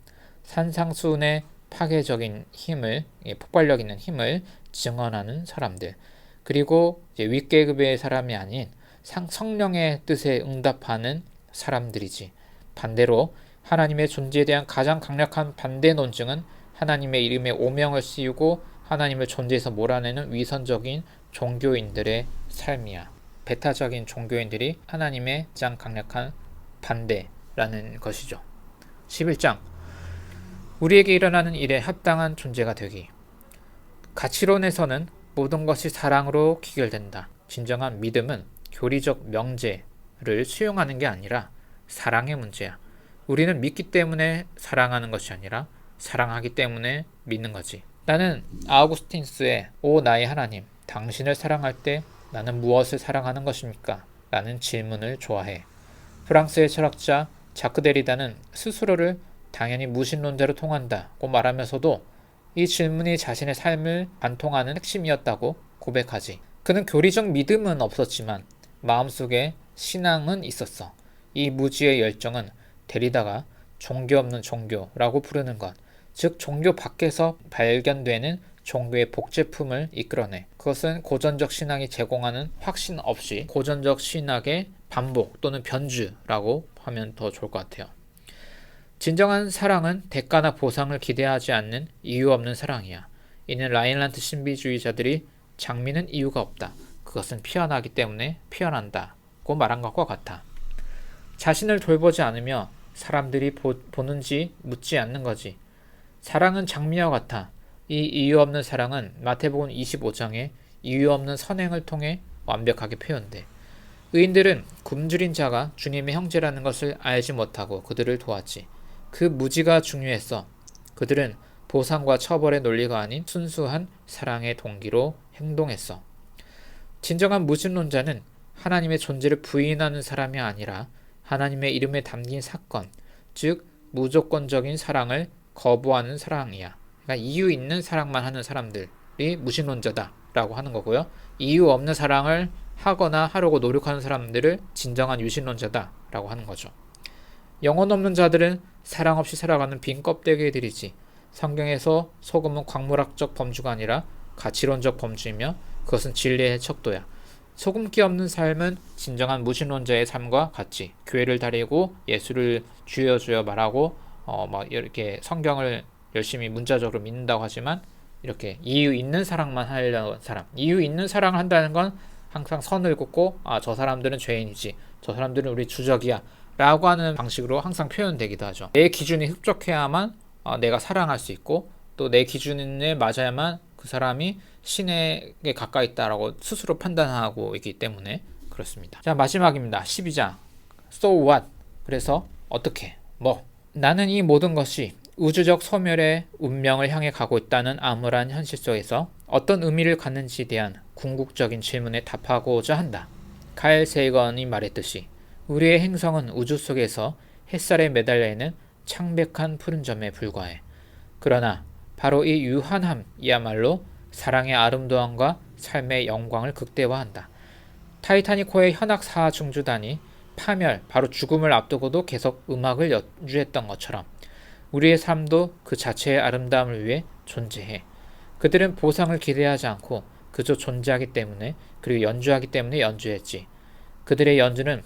산상수훈의 파괴적인 힘을, 폭발력 있는 힘을 증언하는 사람들, 그리고 이제 윗계급의 사람이 아닌 성령의 뜻에 응답하는 사람들이지. 반대로 하나님의 존재에 대한 가장 강력한 반대 논증은 하나님의 이름에 오명을 씌우고 하나님을 존재에서 몰아내는 위선적인 종교인들의 삶이야. 배타적인 종교인들이 하나님의 가장 강력한 반대라는 것이죠. 11장 우리에게 일어나는 일에 합당한 존재가 되기. 가치론에서는 모든 것이 사랑으로 귀결된다. 진정한 믿음은 교리적 명제를 수용하는 게 아니라 사랑의 문제야. 우리는 믿기 때문에 사랑하는 것이 아니라 사랑하기 때문에 믿는 거지. 나는 아우구스틴스의 오 나의 하나님, 당신을 사랑할 때 나는 무엇을 사랑하는 것입니까? 라는 질문을 좋아해. 프랑스의 철학자 자크 데리다는 스스로를 당연히 무신론자로 통한다고 말하면서도 이 질문이 자신의 삶을 관통하는 핵심이었다고 고백하지. 그는 교리적 믿음은 없었지만 마음속에 신앙은 있었어. 이 무지의 열정은 데리다가 종교 없는 종교라고 부르는 것, 즉 종교 밖에서 발견되는 종교의 복제품을 이끌어내. 그것은 고전적 신학이 제공하는 확신 없이 고전적 신학의 반복 또는 변주라고 하면 더 좋을 것 같아요. 진정한 사랑은 대가나 보상을 기대하지 않는 이유 없는 사랑이야. 이는 라인란트 신비주의자들이 장미는 이유가 없다. 그것은 피어나기 때문에 피어난다고 말한 것과 같아. 자신을 돌보지 않으며 사람들이 보는지 묻지 않는 거지. 사랑은 장미와 같아. 이 이유 없는 사랑은 마태복음 25장에 이유 없는 선행을 통해 완벽하게 표현돼. 의인들은 굶주린 자가 주님의 형제라는 것을 알지 못하고 그들을 도왔지. 그 무지가 중요했어. 그들은 보상과 처벌의 논리가 아닌 순수한 사랑의 동기로 행동했어. 진정한 무신론자는 하나님의 존재를 부인하는 사람이 아니라 하나님의 이름에 담긴 사건, 즉 무조건적인 사랑을 거부하는 사랑이야. 그러니까 이유 있는 사랑만 하는 사람들이 무신론자다라고 하는 거고요. 이유 없는 사랑을 하거나 하려고 노력하는 사람들을 진정한 유신론자다라고 하는 거죠. 영혼 없는 자들은 사랑 없이 살아가는 빈 껍데기들이지. 성경에서 소금은 광물학적 범주가 아니라 가치론적 범주이며 그것은 진리의 척도야. 소금기 없는 삶은 진정한 무신론자의 삶과 같지. 교회를 다니고 예수를 주여 주여 말하고 막 이렇게 성경을 열심히 문자적으로 믿는다고 하지만 이렇게 이유 있는 사랑만 하려는 사람. 이유 있는 사랑을 한다는 건 항상 선을 긋고 저 사람들은 죄인이지. 저 사람들은 우리 주적이야. 라고 하는 방식으로 항상 표현되기도 하죠. 내 기준이 흡족해야만 내가 사랑할 수 있고 또 내 기준에 맞아야만 그 사람이 신에게 가까이 있다라고 스스로 판단하고 있기 때문에 그렇습니다. 자, 마지막입니다. 12장 So what? 그래서 어떻게? 나는 이 모든 것이 우주적 소멸의 운명을 향해 가고 있다는 암울한 현실 속에서 어떤 의미를 갖는지에 대한 궁극적인 질문에 답하고자 한다. 칼 세이건이 말했듯이 우리의 행성은 우주 속에서 햇살에 매달려 있는 창백한 푸른 점에 불과해. 그러나 바로 이 유한함이야말로 사랑의 아름다움과 삶의 영광을 극대화한다. 타이타닉호의 현악 사중주단이 파멸, 바로 죽음을 앞두고도 계속 음악을 연주했던 것처럼 우리의 삶도 그 자체의 아름다움을 위해 존재해. 그들은 보상을 기대하지 않고 그저 존재하기 때문에 그리고 연주하기 때문에 연주했지. 그들의 연주는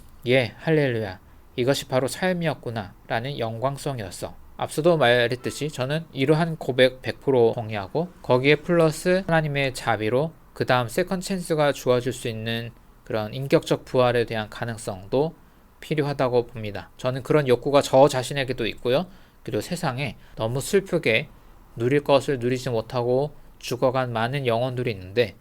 할렐루야, 이것이 바로 삶이었구나 라는 영광성이었어. 앞서도 말했듯이 저는 이러한 고백 100% 동의하고 거기에 플러스 하나님의 자비로 그 다음 세컨 찬스가 주어질 수 있는 그런 인격적 부활에 대한 가능성도 필요하다고 봅니다. 저는 그런 욕구가 저 자신에게도 있고요. 그리고 세상에 너무 슬프게 누릴 것을 누리지 못하고 죽어간 많은 영혼들이 있는데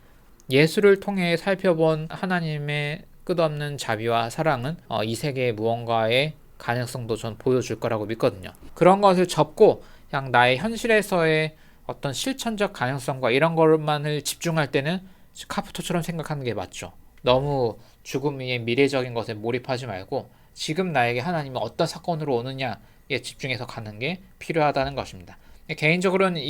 예수를 통해 살펴본 하나님의 끝없는 자비와 사랑은 이 세계의 무언가의 가능성도 전 보여줄 거라고 믿거든요. 그런 것을 접고 그냥 나의 현실에서의 어떤 실천적 가능성과 이런 것만을 집중할 때는 카프토처럼 생각하는 게 맞죠. 너무 죽음 위의 미래적인 것에 몰입하지 말고 지금 나에게 하나님이 어떤 사건으로 오느냐에 집중해서 가는 게 필요하다는 것입니다. 개인적으로는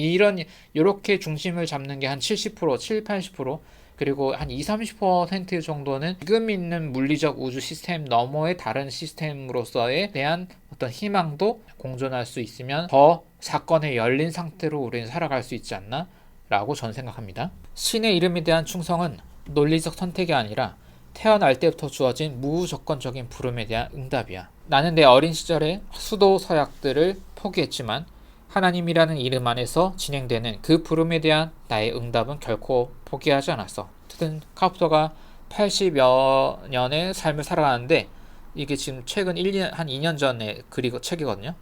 이렇게 중심을 잡는 게 한 70%, 7, 80% 그리고 한 2, 30% 정도는 지금 있는 물리적 우주 시스템 너머의 다른 시스템으로서에 대한 어떤 희망도 공존할 수 있으면 더 사건에 열린 상태로 우리는 살아갈 수 있지 않나? 라고 저는 생각합니다. 신의 이름에 대한 충성은 논리적 선택이 아니라 태어날 때부터 주어진 무조건적인 부름에 대한 응답이야. 나는 내 어린 시절에 수도 서약들을 포기했지만 하나님이라는 이름 안에서 진행되는 그 부름에 대한 나의 응답은 결코 포기하지 않았어. 어쨌든 카프터가 80여 년의 삶을 살아가는데 이게 지금 최근 한 2년 전에 그리고 책이거든요.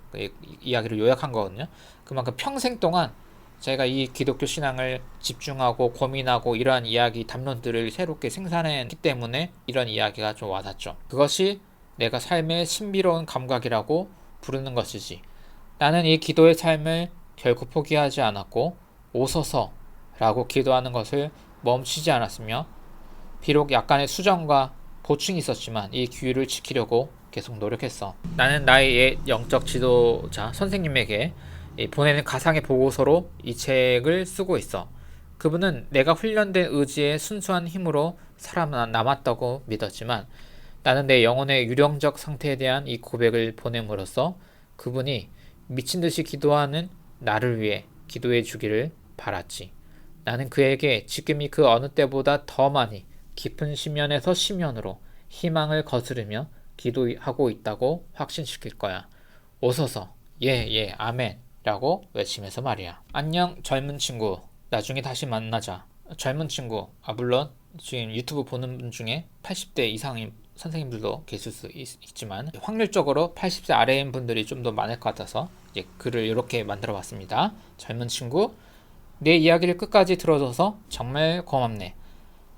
이야기를 요약한 거거든요. 그만큼 평생 동안 제가 이 기독교 신앙을 집중하고 고민하고 이러한 이야기 담론들을 새롭게 생산했기 때문에 이런 이야기가 좀 와닿죠. 그것이 내가 삶의 신비로운 감각이라고 부르는 것이지. 나는 이 기도의 삶을 결코 포기하지 않았고 오소서라고 기도하는 것을 멈추지 않았으며 비록 약간의 수정과 보충이 있었지만 이 규율을 지키려고 계속 노력했어. 나는 나의 옛 영적 지도자 선생님에게 보내는 가상의 보고서로 이 책을 쓰고 있어. 그분은 내가 훈련된 의지의 순수한 힘으로 살아남았다고 믿었지만 나는 내 영혼의 유령적 상태에 대한 이 고백을 보냄으로써 그분이 미친듯이 기도하는 나를 위해 기도해 주기를 바랐지. 나는 그에게 지금이 그 어느 때보다 더 많이 깊은 심연에서 심연으로 희망을 거스르며 기도하고 있다고 확신시킬 거야. 오소서, 예, 아멘 라고 외치면서 말이야. 안녕 젊은 친구, 나중에 다시 만나자. 젊은 친구, 물론 지금 유튜브 보는 분 중에 80대 이상인 선생님들도 계실 수 있지만 확률적으로 80세 아래인 분들이 좀 더 많을 것 같아서 이제 글을 이렇게 만들어 봤습니다. 젊은 친구, 내 이야기를 끝까지 들어줘서 정말 고맙네.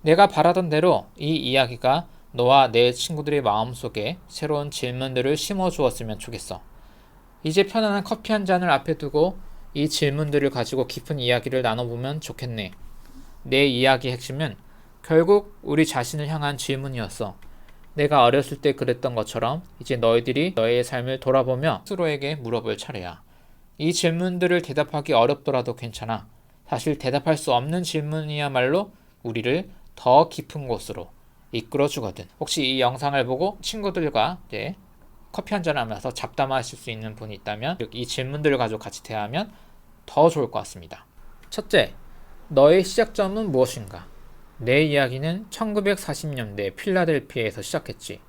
내가 바라던 대로 이 이야기가 너와 내 친구들의 마음속에 새로운 질문들을 심어주었으면 좋겠어. 이제 편안한 커피 한 잔을 앞에 두고 이 질문들을 가지고 깊은 이야기를 나눠보면 좋겠네. 내 이야기의 핵심은 결국 우리 자신을 향한 질문이었어. 내가 어렸을 때 그랬던 것처럼 이제 너희들이 너의 삶을 돌아보며 스스로에게 물어볼 차례야. 이 질문들을 대답하기 어렵더라도 괜찮아. 사실 대답할 수 없는 질문이야말로 우리를 더 깊은 곳으로 이끌어 주거든. 혹시 이 영상을 보고 친구들과 이제 커피 한잔 하면서 잡담하실 수 있는 분이 있다면 이 질문들을 가지고 같이 대화하면 더 좋을 것 같습니다. 첫째, 너의 시작점은 무엇인가? 내 이야기는 1940년대 필라델피아에서 시작했지.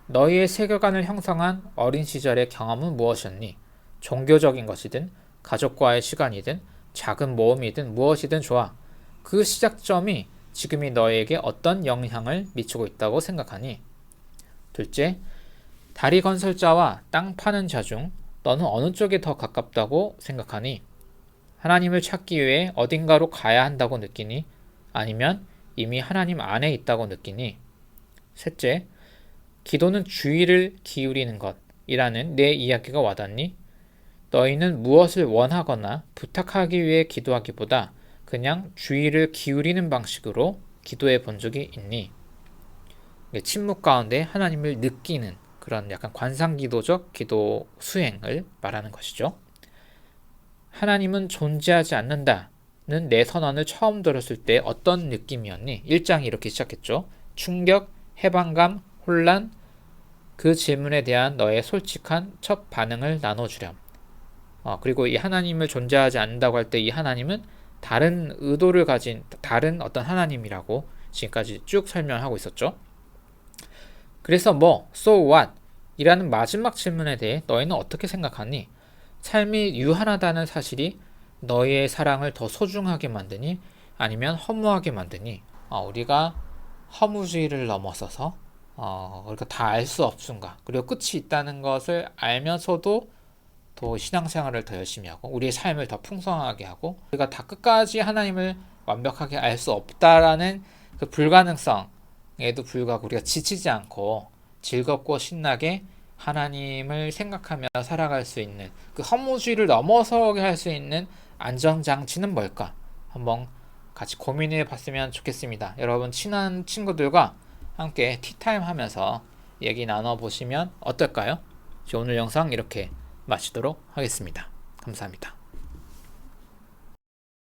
너희의 세계관을 형성한 어린 시절의 경험은 무엇이었니? 종교적인 것이든 가족과의 시간이든 작은 모험이든 무엇이든 좋아. 그 시작점이 지금의 너에게 어떤 영향을 미치고 있다고 생각하니? 둘째, 다리 건설자와 땅 파는 자 중 너는 어느 쪽에 더 가깝다고 생각하니? 하나님을 찾기 위해 어딘가로 가야 한다고 느끼니? 아니면 이미 하나님 안에 있다고 느끼니? 셋째, 기도는 주의를 기울이는 것이라는 내 이야기가 와닿니? 너희는 무엇을 원하거나 부탁하기 위해 기도하기보다 그냥 주의를 기울이는 방식으로 기도해 본 적이 있니? 침묵 가운데 하나님을 느끼는 그런 약간 관상기도적 기도 수행을 말하는 것이죠. 하나님은 존재하지 않는다는 내 선언을 처음 들었을 때 어떤 느낌이었니? 1장이 이렇게 시작했죠. 충격, 해방감, 혼란, 그 질문에 대한 너의 솔직한 첫 반응을 나눠주렴. 그리고 이 하나님을 존재하지 않는다고 할 때 이 하나님은 다른 의도를 가진 다른 어떤 하나님이라고 지금까지 쭉 설명하고 있었죠. 그래서 so what? 이라는 마지막 질문에 대해 너희는 어떻게 생각하니? 삶이 유한하다는 사실이 너희의 사랑을 더 소중하게 만드니? 아니면 허무하게 만드니? 우리가 허무주의를 넘어서서 그러니까 다 알 수 없음과 그리고 끝이 있다는 것을 알면서도 더 신앙생활을 더 열심히 하고 우리의 삶을 더 풍성하게 하고 우리가 다 끝까지 하나님을 완벽하게 알 수 없다라는 그 불가능성에도 불구하고 우리가 지치지 않고 즐겁고 신나게 하나님을 생각하며 살아갈 수 있는 그 허무주의를 넘어서게 할 수 있는 안정장치는 뭘까? 한번 같이 고민해 봤으면 좋겠습니다. 여러분 친한 친구들과 함께 티타임 하면서 얘기 나눠보시면 어떨까요? 오늘 영상 이렇게 마치도록 하겠습니다. 감사합니다.